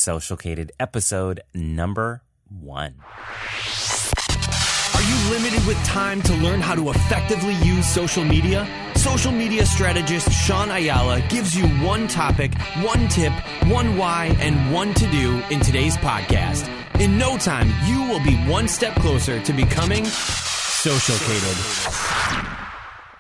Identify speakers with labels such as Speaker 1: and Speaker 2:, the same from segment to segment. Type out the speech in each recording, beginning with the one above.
Speaker 1: Socialcated episode number 1.
Speaker 2: Are you limited with time to learn how to effectively use social media? Social media strategist Sean Ayala gives you one topic, one tip, one why, and one to-do in today's podcast. In no time, you will be one step closer to becoming Socialcated.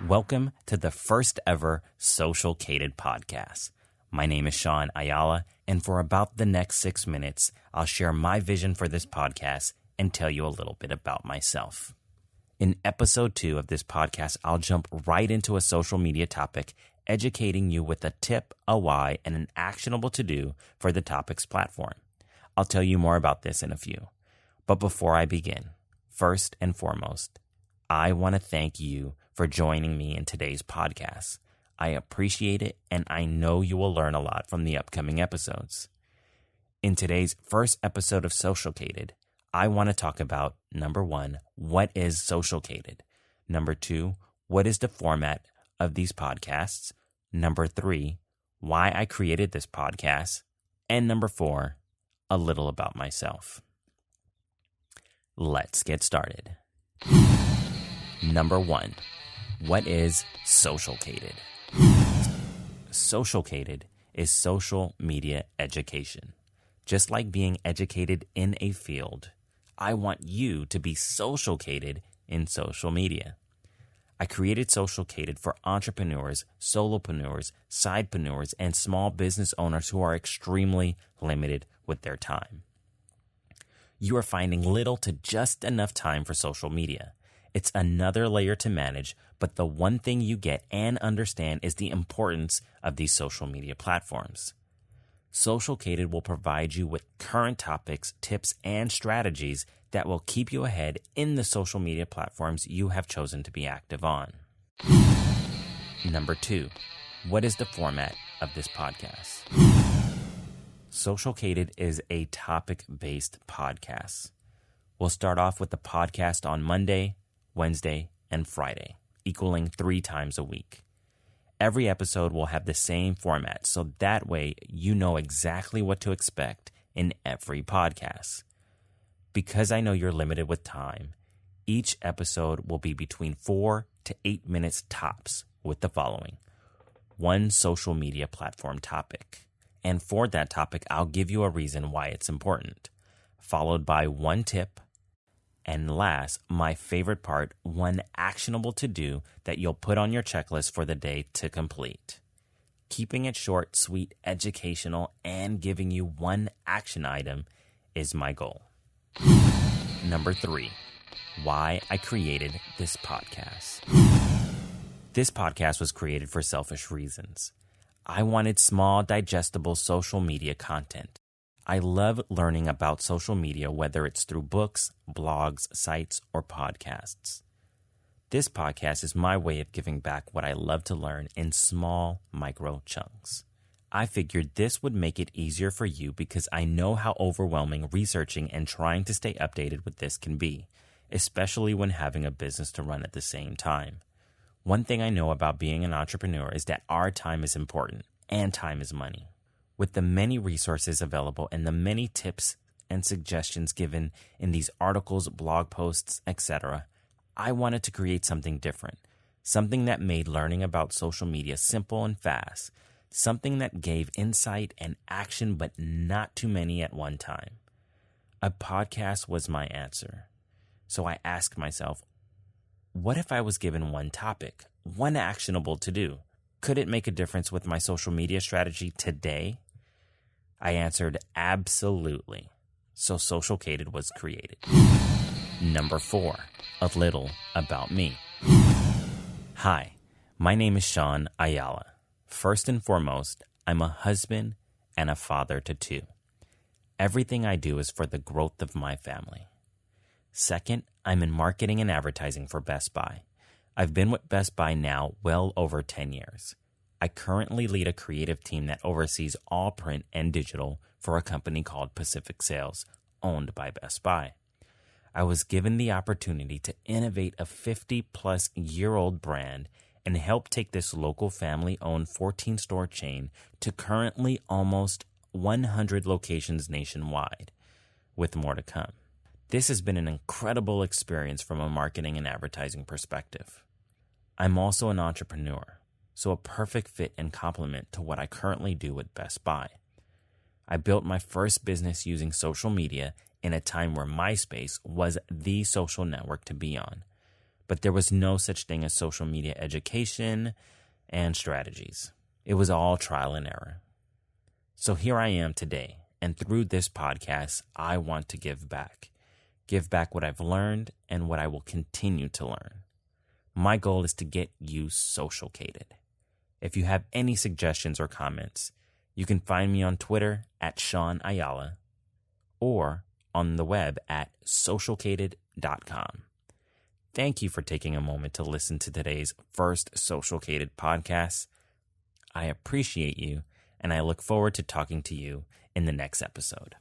Speaker 1: Welcome to the first ever Socialcated podcast. My name is Sean Ayala, and for about the next 6 minutes, I'll share my vision for this podcast and tell you a little bit about myself. In episode 2 of this podcast, I'll jump right into a social media topic, educating you with a tip, a why, and an actionable to-do for the topic's platform. I'll tell you more about this in a few. But before I begin, first and foremost, I want to thank you for joining me in today's podcast. I appreciate it, and I know you will learn a lot from the upcoming episodes. In today's first episode of Socialcated, I want to talk about, number 1, what is Socialcated? Number 2, what is the format of these podcasts? Number 3, why I created this podcast? And number 4, a little about myself. Let's get started. Number 1, what is Socialcated? Socialcated is social media education. Just like being educated in a field, I want you to be socialcated in social media. I created Socialcated for entrepreneurs, solopreneurs, sidepreneurs, and small business owners who are extremely limited with their time. You are finding little to just enough time for social media. It's another layer to manage, but the one thing you get and understand is the importance of these social media platforms. Socialcated will provide you with current topics, tips, and strategies that will keep you ahead in the social media platforms you have chosen to be active on. Number 2, what is the format of this podcast? Socialcated is a topic-based podcast. We'll start off with the podcast on Monday, Wednesday, and Friday, equaling 3 times a week. Every episode will have the same format, so that way you know exactly what to expect in every podcast. Because I know you're limited with time, each episode will be between 4 to 8 minutes tops with the following: 1 social media platform topic. And for that topic, I'll give you a reason why it's important, followed by 1 tip. And last, my favorite part, 1 actionable to-do that you'll put on your checklist for the day to complete. Keeping it short, sweet, educational, and giving you 1 action item is my goal. Number 3, why I created this podcast. This podcast was created for selfish reasons. I wanted small, digestible social media content. I love learning about social media, whether it's through books, blogs, sites, or podcasts. This podcast is my way of giving back what I love to learn in small, micro chunks. I figured this would make it easier for you because I know how overwhelming researching and trying to stay updated with this can be, especially when having a business to run at the same time. One thing I know about being an entrepreneur is that our time is important, and time is money. With the many resources available and the many tips and suggestions given in these articles, blog posts, etc., I wanted to create something different, something that made learning about social media simple and fast, something that gave insight and action but not too many at one time. A podcast was my answer. So I asked myself, what if I was given 1 topic, 1 actionable to do? Could it make a difference with my social media strategy today? I answered absolutely. So Socialcated was created. Number 4, a little about me. Hi, my name is Sean Ayala. First and foremost, I'm a husband and a father to 2. Everything I do is for the growth of my family. Second, I'm in marketing and advertising for Best Buy. I've been with Best Buy now well over 10 years. I currently lead a creative team that oversees all print and digital for a company called Pacific Sales, owned by Best Buy. I was given the opportunity to innovate a 50-plus-year-old brand and help take this local family-owned 14-store chain to currently almost 100 locations nationwide, with more to come. This has been an incredible experience from a marketing and advertising perspective. I'm also an entrepreneur, so a perfect fit and complement to what I currently do at Best Buy. I built my first business using social media in a time where MySpace was the social network to be on, but there was no such thing as social media education and strategies. It was all trial and error. So here I am today, and through this podcast, I want to give back. Give back what I've learned and what I will continue to learn. My goal is to get you socialcated. If you have any suggestions or comments, you can find me on Twitter at Sean Ayala or on the web at socialcated.com. Thank you for taking a moment to listen to today's first Socialcated podcast. I appreciate you, and I look forward to talking to you in the next episode.